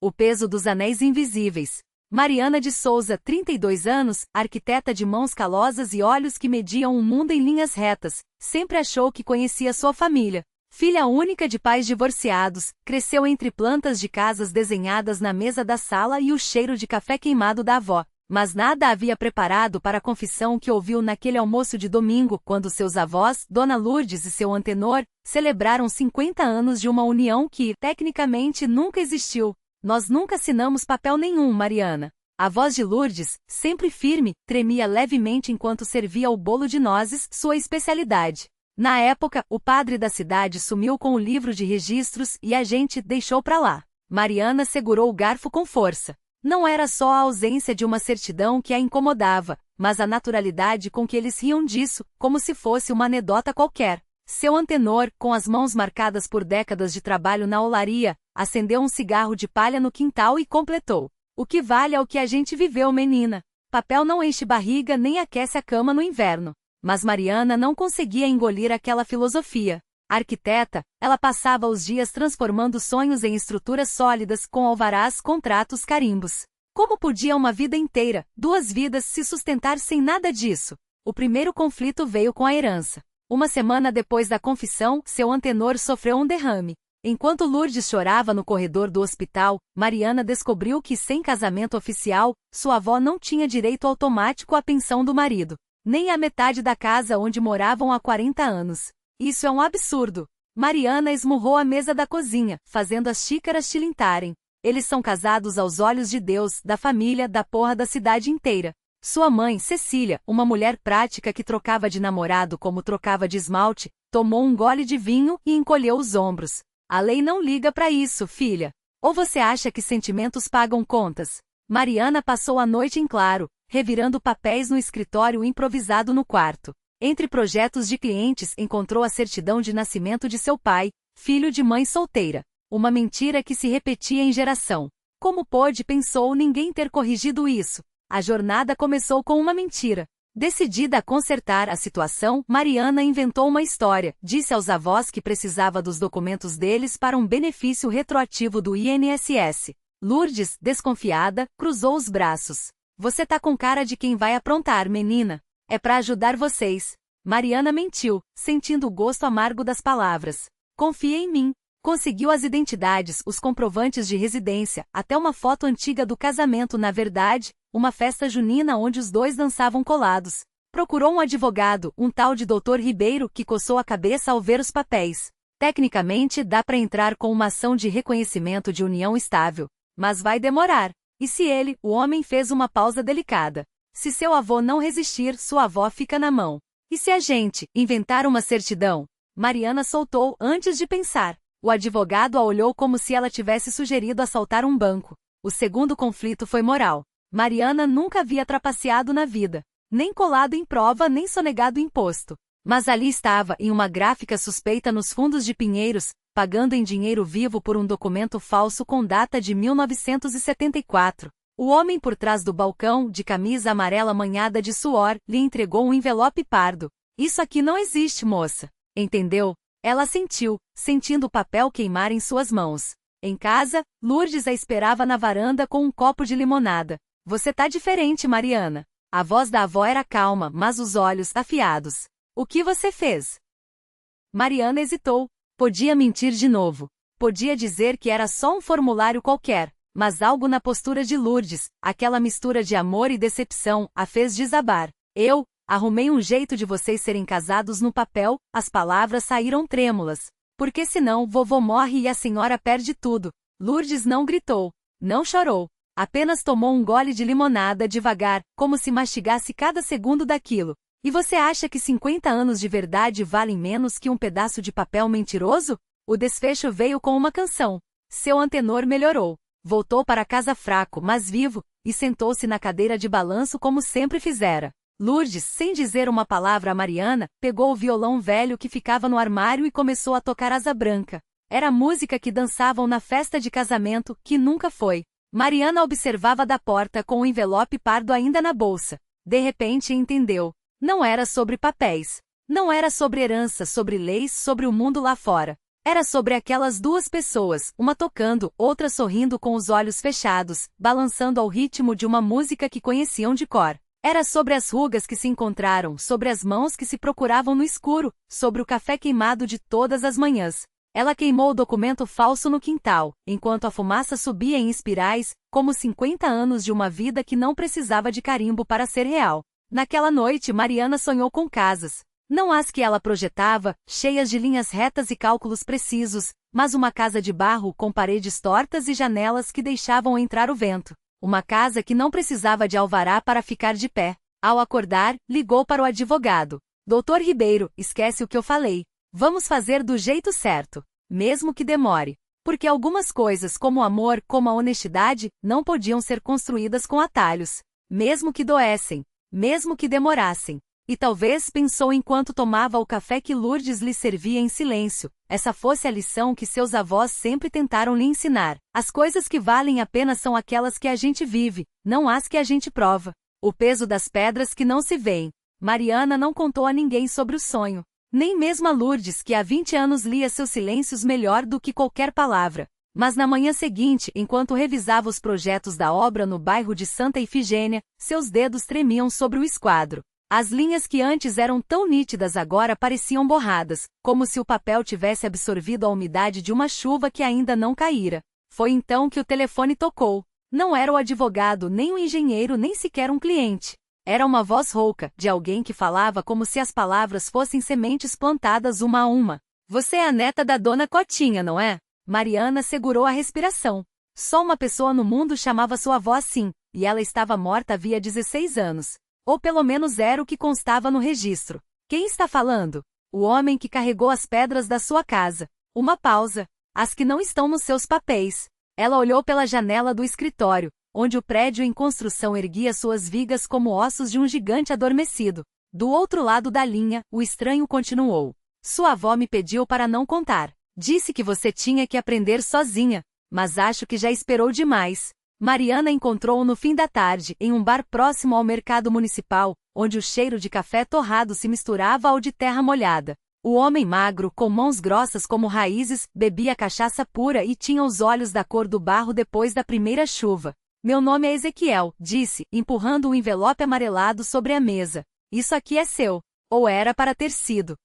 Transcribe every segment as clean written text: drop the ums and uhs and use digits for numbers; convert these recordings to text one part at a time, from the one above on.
O peso dos anéis invisíveis. Mariana de Souza, 32 anos, arquiteta de mãos calosas e olhos que mediam o mundo em linhas retas, sempre achou que conhecia sua família. Filha única de pais divorciados, cresceu entre plantas de casas desenhadas na mesa da sala e o cheiro de café queimado da avó. Mas nada havia preparado para a confissão que ouviu naquele almoço de domingo, quando seus avós, Dona Lourdes e seu antenor, celebraram 50 anos de uma união que, tecnicamente, nunca existiu. Nós nunca assinamos papel nenhum, Mariana. A voz de Lourdes, sempre firme, tremia levemente enquanto servia o bolo de nozes, sua especialidade. Na época, o padre da cidade sumiu com o livro de registros e a gente deixou pra lá. Mariana segurou o garfo com força. Não era só a ausência de uma certidão que a incomodava, mas a naturalidade com que eles riam disso, como se fosse uma anedota qualquer. Seu antenor, com as mãos marcadas por décadas de trabalho na olaria, acendeu um cigarro de palha no quintal e completou. O que vale é o que a gente viveu, menina. Papel não enche barriga nem aquece a cama no inverno. Mas Mariana não conseguia engolir aquela filosofia. Arquiteta, ela passava os dias transformando sonhos em estruturas sólidas com alvarás, contratos, carimbos. Como podia uma vida inteira, 2 vidas, se sustentar sem nada disso? O primeiro conflito veio com a herança. Uma semana depois da confissão, seu antenor sofreu um derrame. Enquanto Lourdes chorava no corredor do hospital, Mariana descobriu que, sem casamento oficial, sua avó não tinha direito automático à pensão do marido, nem à metade da casa onde moravam há 40 anos. Isso é um absurdo. Mariana esmurrou a mesa da cozinha, fazendo as xícaras tilintarem. Eles são casados aos olhos de Deus, da família, da porra da cidade inteira. Sua mãe, Cecília, uma mulher prática que trocava de namorado como trocava de esmalte, tomou um gole de vinho e encolheu os ombros. A lei não liga pra isso, filha. Ou você acha que sentimentos pagam contas? Mariana passou a noite em claro, revirando papéis no escritório improvisado no quarto. Entre projetos de clientes, encontrou a certidão de nascimento de seu pai, filho de mãe solteira. Uma mentira que se repetia em geração. Como pôde, pensou, ninguém ter corrigido isso? A jornada começou com uma mentira. Decidida a consertar a situação, Mariana inventou uma história. Disse aos avós que precisava dos documentos deles para um benefício retroativo do INSS. Lourdes, desconfiada, cruzou os braços. Você tá com cara de quem vai aprontar, menina. É pra ajudar vocês. Mariana mentiu, sentindo o gosto amargo das palavras. Confia em mim. Conseguiu as identidades, os comprovantes de residência, até uma foto antiga do casamento, na verdade, uma festa junina onde os dois dançavam colados. Procurou um advogado, um tal de Dr. Ribeiro, que coçou a cabeça ao ver os papéis. Tecnicamente, dá pra entrar com uma ação de reconhecimento de união estável. Mas vai demorar. E se ele, o homem, fez uma pausa delicada? Se seu avô não resistir, sua avó fica na mão. E se a gente inventar uma certidão? Mariana soltou antes de pensar. O advogado a olhou como se ela tivesse sugerido assaltar um banco. O segundo conflito foi moral. Mariana nunca havia trapaceado na vida. Nem colado em prova, nem sonegado imposto. Mas ali estava, em uma gráfica suspeita nos fundos de Pinheiros, pagando em dinheiro vivo por um documento falso com data de 1974. O homem por trás do balcão, de camisa amarela manhada de suor, lhe entregou um envelope pardo. Isso aqui não existe, moça. Entendeu? Ela sentiu, sentindo o papel queimar em suas mãos. Em casa, Lourdes a esperava na varanda com um copo de limonada. Você tá diferente, Mariana. A voz da avó era calma, mas os olhos afiados. O que você fez? Mariana hesitou. Podia mentir de novo. Podia dizer que era só um formulário qualquer. Mas algo na postura de Lourdes, aquela mistura de amor e decepção, a fez desabar. Eu arrumei um jeito de vocês serem casados no papel. As palavras saíram trêmulas. Porque senão vovô morre e a senhora perde tudo. Lourdes não gritou. Não chorou. Apenas tomou um gole de limonada devagar, como se mastigasse cada segundo daquilo. E você acha que 50 anos de verdade valem menos que um pedaço de papel mentiroso? O desfecho veio com uma canção. Seu antenor melhorou. Voltou para casa fraco, mas vivo, e sentou-se na cadeira de balanço como sempre fizera. Lourdes, sem dizer uma palavra a Mariana, pegou o violão velho que ficava no armário e começou a tocar Asa Branca. Era a música que dançavam na festa de casamento, que nunca foi. Mariana observava da porta com o envelope pardo ainda na bolsa. De repente entendeu. Não era sobre papéis. Não era sobre herança, sobre leis, sobre o mundo lá fora. Era sobre aquelas duas pessoas, uma tocando, outra sorrindo com os olhos fechados, balançando ao ritmo de uma música que conheciam de cor. Era sobre as rugas que se encontraram, sobre as mãos que se procuravam no escuro, sobre o café queimado de todas as manhãs. Ela queimou o documento falso no quintal, enquanto a fumaça subia em espirais, como 50 anos de uma vida que não precisava de carimbo para ser real. Naquela noite, Mariana sonhou com casas. Não as que ela projetava, cheias de linhas retas e cálculos precisos, mas uma casa de barro com paredes tortas e janelas que deixavam entrar o vento. Uma casa que não precisava de alvará para ficar de pé. Ao acordar, ligou para o advogado. Doutor Ribeiro, esquece o que eu falei. Vamos fazer do jeito certo, mesmo que demore. Porque algumas coisas como o amor, como a honestidade, não podiam ser construídas com atalhos. Mesmo que doessem, mesmo que demorassem. E talvez pensou enquanto tomava o café que Lourdes lhe servia em silêncio. Essa fosse a lição que seus avós sempre tentaram lhe ensinar. As coisas que valem a pena são aquelas que a gente vive, não as que a gente prova. O peso das pedras que não se veem. Mariana não contou a ninguém sobre o sonho. Nem mesmo a Lourdes, que há 20 anos lia seus silêncios melhor do que qualquer palavra. Mas na manhã seguinte, enquanto revisava os projetos da obra no bairro de Santa Ifigênia, seus dedos tremiam sobre o esquadro. As linhas que antes eram tão nítidas agora pareciam borradas, como se o papel tivesse absorvido a umidade de uma chuva que ainda não caíra. Foi então que o telefone tocou. Não era o advogado, nem o engenheiro, nem sequer um cliente. Era uma voz rouca, de alguém que falava como se as palavras fossem sementes plantadas uma a uma. Você é a neta da dona Cotinha, não é? Mariana segurou a respiração. Só uma pessoa no mundo chamava sua avó assim, e ela estava morta havia 16 anos. Ou pelo menos era o que constava no registro. Quem está falando? O homem que carregou as pedras da sua casa. Uma pausa. As que não estão nos seus papéis. Ela olhou pela janela do escritório, onde o prédio em construção erguia suas vigas como ossos de um gigante adormecido. Do outro lado da linha, o estranho continuou. Sua avó me pediu para não contar. Disse que você tinha que aprender sozinha, mas acho que já esperou demais. Mariana encontrou-o no fim da tarde, em um bar próximo ao mercado municipal, onde o cheiro de café torrado se misturava ao de terra molhada. O homem magro, com mãos grossas como raízes, bebia cachaça pura e tinha os olhos da cor do barro depois da primeira chuva. Meu nome é Ezequiel, disse, empurrando um envelope amarelado sobre a mesa. Isso aqui é seu. Ou era para ter sido.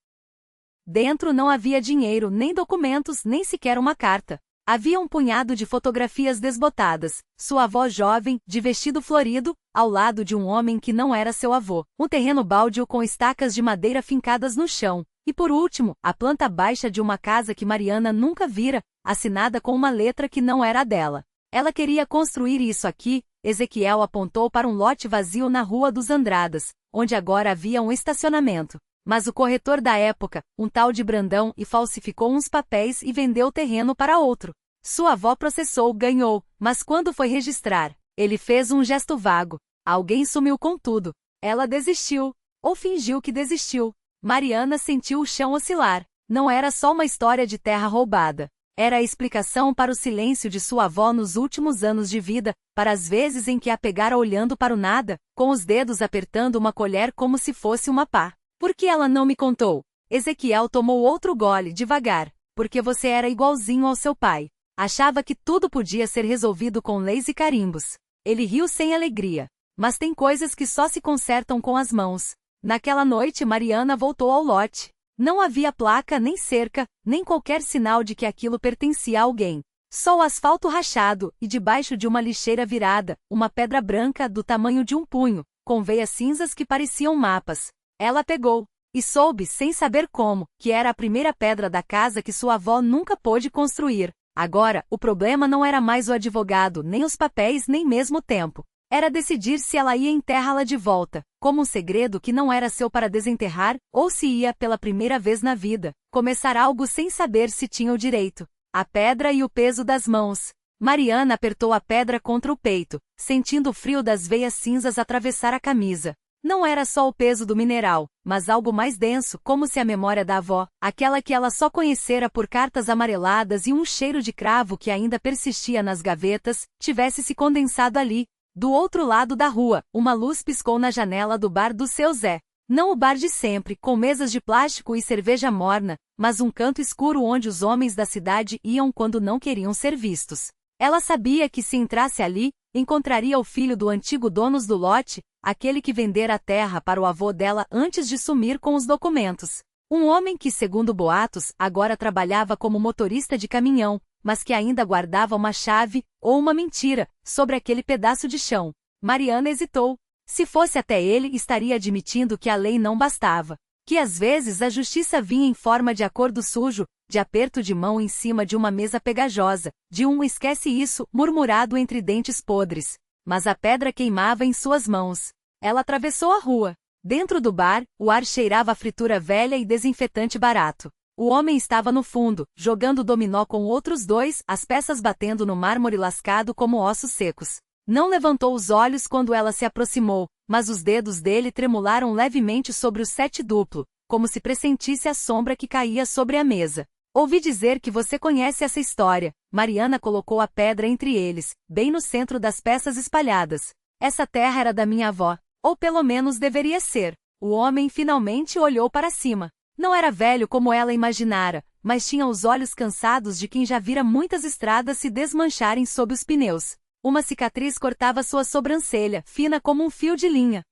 Dentro não havia dinheiro, nem documentos, nem sequer uma carta. Havia um punhado de fotografias desbotadas, sua avó jovem, de vestido florido, ao lado de um homem que não era seu avô, um terreno baldio com estacas de madeira fincadas no chão, e por último, a planta baixa de uma casa que Mariana nunca vira, assinada com uma letra que não era a dela. Ela queria construir isso aqui. Ezequiel apontou para um lote vazio na Rua dos Andradas, onde agora havia um estacionamento. Mas o corretor da época, um tal de Brandão, falsificou uns papéis e vendeu o terreno para outro. Sua avó processou, ganhou, mas quando foi registrar, ele fez um gesto vago. Alguém sumiu com tudo. Ela desistiu, ou fingiu que desistiu. Mariana sentiu o chão oscilar. Não era só uma história de terra roubada. Era a explicação para o silêncio de sua avó nos últimos anos de vida, para as vezes em que a pegara olhando para o nada, com os dedos apertando uma colher como se fosse uma pá. Por que ela não me contou? Ezequiel tomou outro gole, devagar. Porque você era igualzinho ao seu pai. Achava que tudo podia ser resolvido com leis e carimbos. Ele riu sem alegria. Mas tem coisas que só se consertam com as mãos. Naquela noite Mariana voltou ao lote. Não havia placa, nem cerca, nem qualquer sinal de que aquilo pertencia a alguém. Só o asfalto rachado, e debaixo de uma lixeira virada, uma pedra branca do tamanho de um punho, com veias cinzas que pareciam mapas. Ela pegou, e soube, sem saber como, que era a primeira pedra da casa que sua avó nunca pôde construir. Agora, o problema não era mais o advogado, nem os papéis, nem mesmo o tempo. Era decidir se ela ia enterrá-la de volta, como um segredo que não era seu para desenterrar, ou se ia, pela primeira vez na vida, começar algo sem saber se tinha o direito. A pedra e o peso das mãos. Mariana apertou a pedra contra o peito, sentindo o frio das veias cinzas atravessar a camisa. Não era só o peso do mineral, mas algo mais denso, como se a memória da avó, aquela que ela só conhecera por cartas amareladas e um cheiro de cravo que ainda persistia nas gavetas, tivesse se condensado ali. Do outro lado da rua, uma luz piscou na janela do bar do seu Zé. Não o bar de sempre, com mesas de plástico e cerveja morna, mas um canto escuro onde os homens da cidade iam quando não queriam ser vistos. Ela sabia que se entrasse ali, encontraria o filho do antigo dono do lote, aquele que vendera a terra para o avô dela antes de sumir com os documentos. Um homem que, segundo boatos, agora trabalhava como motorista de caminhão, mas que ainda guardava uma chave, ou uma mentira, sobre aquele pedaço de chão. Mariana hesitou. Se fosse até ele, estaria admitindo que a lei não bastava. Que às vezes a justiça vinha em forma de acordo sujo, de aperto de mão em cima de uma mesa pegajosa, de um esquece isso, murmurado entre dentes podres. Mas a pedra queimava em suas mãos. Ela atravessou a rua. Dentro do bar, o ar cheirava a fritura velha e desinfetante barato. O homem estava no fundo, jogando dominó com outros dois, as peças batendo no mármore lascado como ossos secos. Não levantou os olhos quando ela se aproximou, mas os dedos dele tremularam levemente sobre o sete duplo, como se pressentisse a sombra que caía sobre a mesa. Ouvi dizer que você conhece essa história. Mariana colocou a pedra entre eles, bem no centro das peças espalhadas. Essa terra era da minha avó, ou pelo menos deveria ser. O homem finalmente olhou para cima. Não era velho como ela imaginara, mas tinha os olhos cansados de quem já vira muitas estradas se desmancharem sob os pneus. Uma cicatriz cortava sua sobrancelha, fina como um fio de linha.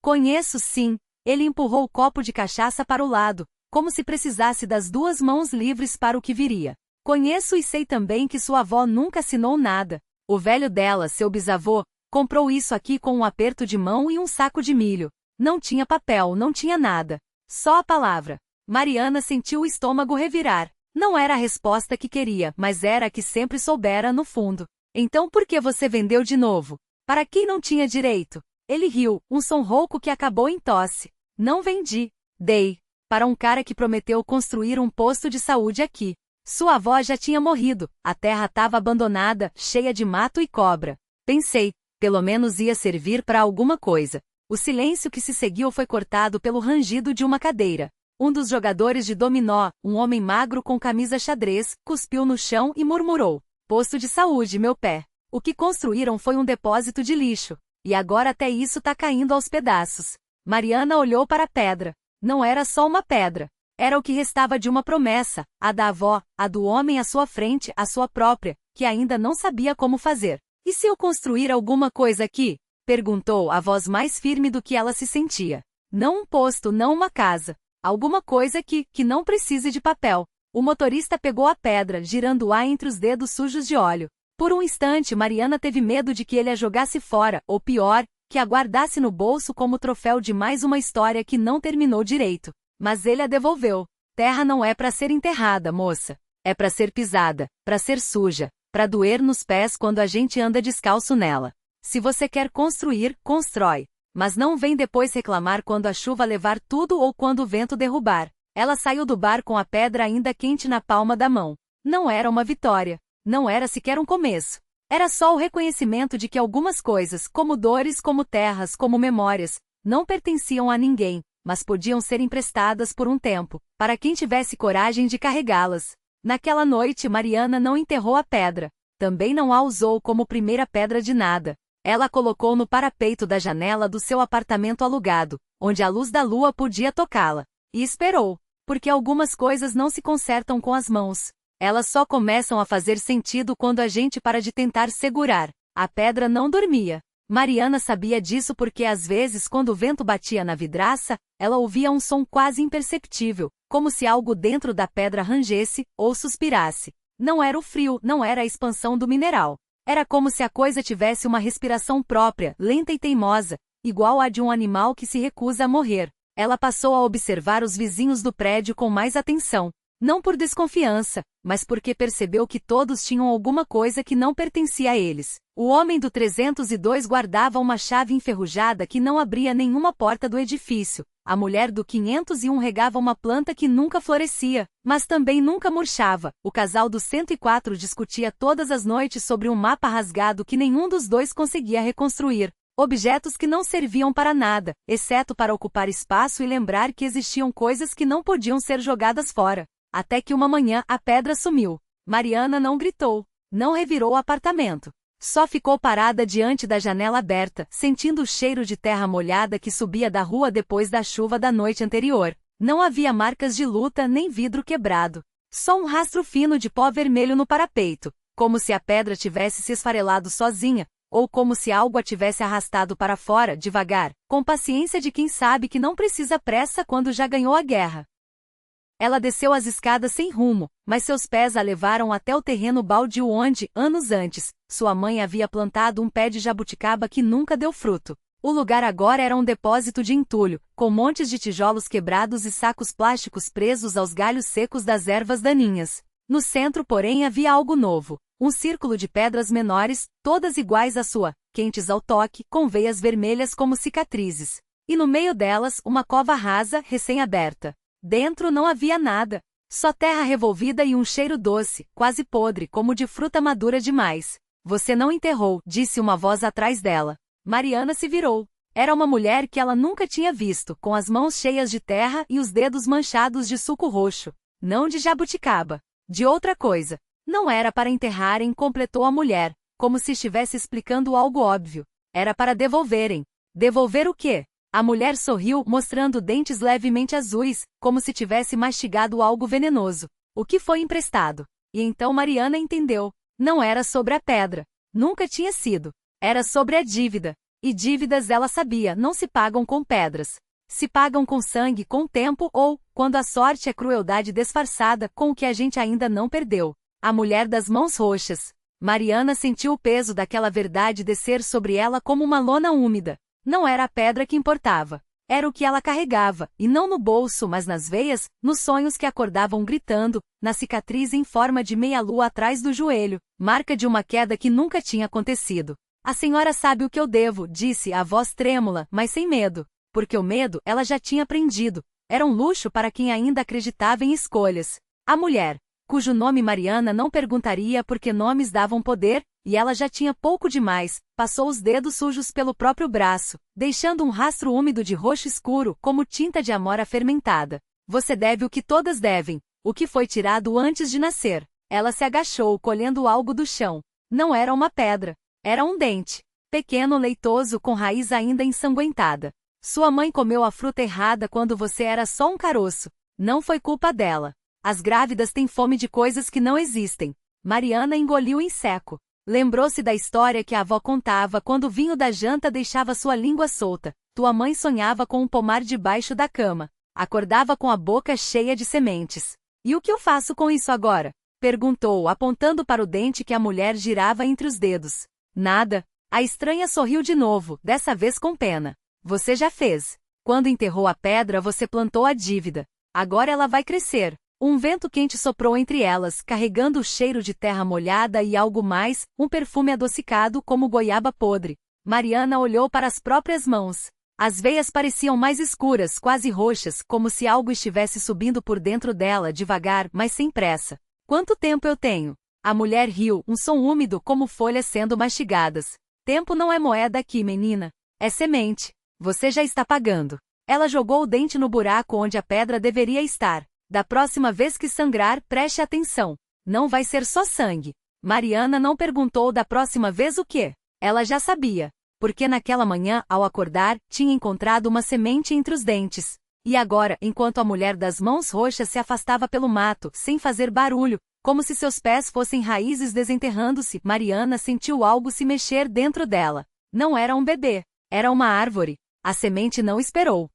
Conheço sim. Ele empurrou o copo de cachaça para o lado, como se precisasse das duas mãos livres para o que viria. Conheço e sei também que sua avó nunca assinou nada. O velho dela, seu bisavô, comprou isso aqui com um aperto de mão e um saco de milho. Não tinha papel, não tinha nada. Só a palavra. Mariana sentiu o estômago revirar. Não era a resposta que queria, mas era a que sempre soubera no fundo. Então por que você vendeu de novo? Para quem não tinha direito? Ele riu, um som rouco que acabou em tosse. Não vendi. Dei. Para um cara que prometeu construir um posto de saúde aqui. Sua avó já tinha morrido, a terra estava abandonada, cheia de mato e cobra. Pensei, pelo menos ia servir para alguma coisa. O silêncio que se seguiu foi cortado pelo rangido de uma cadeira. Um dos jogadores de dominó, um homem magro com camisa xadrez, cuspiu no chão e murmurou. Posto de saúde, meu pé. O que construíram foi um depósito de lixo. E agora até isso tá caindo aos pedaços. Mariana olhou para a pedra. Não era só uma pedra. Era o que restava de uma promessa, a da avó, a do homem à sua frente, a sua própria, que ainda não sabia como fazer. E se eu construir alguma coisa aqui? Perguntou a voz mais firme do que ela se sentia. Não um posto, não uma casa. Alguma coisa que não precise de papel. O motorista pegou a pedra, girando-a entre os dedos sujos de óleo. Por um instante Mariana teve medo de que ele a jogasse fora, ou pior, que a guardasse no bolso como troféu de mais uma história que não terminou direito. Mas ele a devolveu. Terra não é para ser enterrada, moça. É para ser pisada, para ser suja, para doer nos pés quando a gente anda descalço nela. Se você quer construir, constrói. Mas não vem depois reclamar quando a chuva levar tudo ou quando o vento derrubar. Ela saiu do bar com a pedra ainda quente na palma da mão. Não era uma vitória. Não era sequer um começo. Era só o reconhecimento de que algumas coisas, como dores, como terras, como memórias, não pertenciam a ninguém, mas podiam ser emprestadas por um tempo, para quem tivesse coragem de carregá-las. Naquela noite Mariana não enterrou a pedra. Também não a usou como primeira pedra de nada. Ela a colocou no parapeito da janela do seu apartamento alugado, onde a luz da lua podia tocá-la. E esperou, porque algumas coisas não se consertam com as mãos. Elas só começam a fazer sentido quando a gente para de tentar segurar. A pedra não dormia. Mariana sabia disso porque às vezes quando o vento batia na vidraça, ela ouvia um som quase imperceptível, como se algo dentro da pedra rangesse ou suspirasse. Não era o frio, não era a expansão do mineral. Era como se a coisa tivesse uma respiração própria, lenta e teimosa, igual à de um animal que se recusa a morrer. Ela passou a observar os vizinhos do prédio com mais atenção. Não por desconfiança, mas porque percebeu que todos tinham alguma coisa que não pertencia a eles. O homem do 302 guardava uma chave enferrujada que não abria nenhuma porta do edifício. A mulher do 501 regava uma planta que nunca florescia, mas também nunca murchava. O casal do 104 discutia todas as noites sobre um mapa rasgado que nenhum dos dois conseguia reconstruir. Objetos que não serviam para nada, exceto para ocupar espaço e lembrar que existiam coisas que não podiam ser jogadas fora. Até que uma manhã a pedra sumiu. Mariana não gritou, não revirou o apartamento. Só ficou parada diante da janela aberta, sentindo o cheiro de terra molhada que subia da rua depois da chuva da noite anterior. Não havia marcas de luta nem vidro quebrado. Só um rastro fino de pó vermelho no parapeito, como se a pedra tivesse se esfarelado sozinha, ou como se algo a tivesse arrastado para fora, devagar, com paciência de quem sabe que não precisa pressa quando já ganhou a guerra. Ela desceu as escadas sem rumo, mas seus pés a levaram até o terreno baldio onde, anos antes, sua mãe havia plantado um pé de jabuticaba que nunca deu fruto. O lugar agora era um depósito de entulho, com montes de tijolos quebrados e sacos plásticos presos aos galhos secos das ervas daninhas. No centro, porém, havia algo novo. Um círculo de pedras menores, todas iguais à sua, quentes ao toque, com veias vermelhas como cicatrizes. E no meio delas, uma cova rasa, recém-aberta. Dentro não havia nada. Só terra revolvida e um cheiro doce, quase podre, como de fruta madura demais. Você não enterrou, disse uma voz atrás dela. Mariana se virou. Era uma mulher que ela nunca tinha visto, com as mãos cheias de terra e os dedos manchados de suco roxo. Não de jabuticaba. De outra coisa. Não era para enterrarem, completou a mulher, como se estivesse explicando algo óbvio. Era para devolverem. Devolver o quê? A mulher sorriu, mostrando dentes levemente azuis, como se tivesse mastigado algo venenoso. O que foi emprestado? E então Mariana entendeu. Não era sobre a pedra. Nunca tinha sido. Era sobre a dívida. E dívidas, ela sabia, não se pagam com pedras. Se pagam com sangue, com tempo ou, quando a sorte é crueldade disfarçada, com o que a gente ainda não perdeu. A mulher das mãos roxas. Mariana sentiu o peso daquela verdade descer sobre ela como uma lona úmida. Não era a pedra que importava. Era o que ela carregava, e não no bolso mas nas veias, nos sonhos que acordavam gritando, na cicatriz em forma de meia-lua atrás do joelho, marca de uma queda que nunca tinha acontecido. A senhora sabe o que eu devo, disse a voz trêmula, mas sem medo. Porque o medo ela já tinha aprendido. Era um luxo para quem ainda acreditava em escolhas. A mulher, cujo nome Mariana não perguntaria porque nomes davam poder, e ela já tinha pouco demais, passou os dedos sujos pelo próprio braço, deixando um rastro úmido de roxo escuro, como tinta de amora fermentada. Você deve o que todas devem, o que foi tirado antes de nascer. Ela se agachou, colhendo algo do chão. Não era uma pedra. Era um dente. Pequeno, leitoso, com raiz ainda ensanguentada. Sua mãe comeu a fruta errada quando você era só um caroço. Não foi culpa dela. As grávidas têm fome de coisas que não existem. Mariana engoliu em seco. Lembrou-se da história que a avó contava quando o vinho da janta deixava sua língua solta. Tua mãe sonhava com um pomar debaixo da cama. Acordava com a boca cheia de sementes. E o que eu faço com isso agora? Perguntou, apontando para o dente que a mulher girava entre os dedos. Nada. A estranha sorriu de novo, dessa vez com pena. Você já fez. Quando enterrou a pedra, você plantou a dívida. Agora ela vai crescer. Um vento quente soprou entre elas, carregando o cheiro de terra molhada e algo mais, um perfume adocicado como goiaba podre. Mariana olhou para as próprias mãos. As veias pareciam mais escuras, quase roxas, como se algo estivesse subindo por dentro dela devagar, mas sem pressa. Quanto tempo eu tenho? A mulher riu, um som úmido como folhas sendo mastigadas. Tempo não é moeda aqui, menina. É semente. Você já está pagando. Ela jogou o dente no buraco onde a pedra deveria estar. Da próxima vez que sangrar, preste atenção. Não vai ser só sangue. Mariana não perguntou da próxima vez o quê. Ela já sabia. Porque naquela manhã, ao acordar, tinha encontrado uma semente entre os dentes. E agora, enquanto a mulher das mãos roxas se afastava pelo mato, sem fazer barulho, como se seus pés fossem raízes desenterrando-se, Mariana sentiu algo se mexer dentro dela. Não era um bebê. Era uma árvore. A semente não esperou.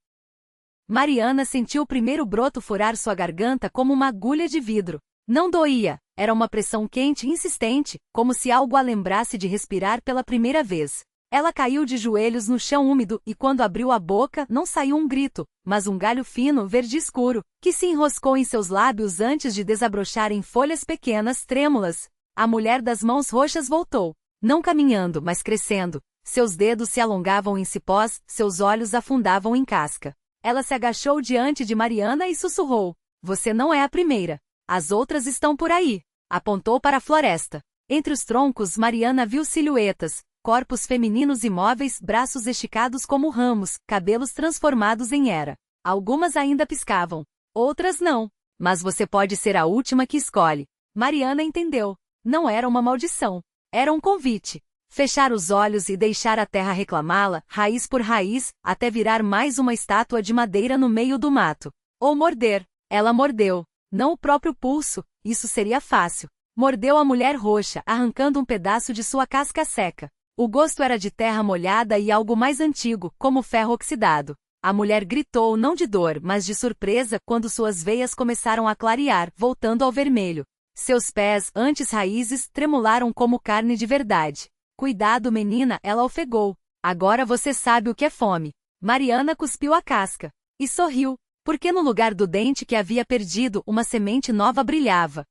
Mariana sentiu o primeiro broto furar sua garganta como uma agulha de vidro. Não doía, era uma pressão quente e insistente, como se algo a lembrasse de respirar pela primeira vez. Ela caiu de joelhos no chão úmido e quando abriu a boca não saiu um grito, mas um galho fino verde escuro, que se enroscou em seus lábios antes de desabrochar em folhas pequenas trêmulas. A mulher das mãos roxas voltou, não caminhando, mas crescendo. Seus dedos se alongavam em cipós, seus olhos afundavam em casca. Ela se agachou diante de Mariana e sussurrou. Você não é a primeira. As outras estão por aí. Apontou para a floresta. Entre os troncos Mariana viu silhuetas, corpos femininos imóveis, braços esticados como ramos, cabelos transformados em era. Algumas ainda piscavam. Outras não. Mas você pode ser a última que escolhe. Mariana entendeu. Não era uma maldição. Era um convite. Fechar os olhos e deixar a terra reclamá-la, raiz por raiz, até virar mais uma estátua de madeira no meio do mato. Ou morder. Ela mordeu. Não o próprio pulso, isso seria fácil. Mordeu a mulher roxa, arrancando um pedaço de sua casca seca. O gosto era de terra molhada e algo mais antigo, como ferro oxidado. A mulher gritou não de dor, mas de surpresa quando suas veias começaram a clarear, voltando ao vermelho. Seus pés, antes raízes, tremularam como carne de verdade. Cuidado, menina, ela ofegou. Agora você sabe o que é fome. Mariana cuspiu a casca. E sorriu, porque no lugar do dente que havia perdido, uma semente nova brilhava.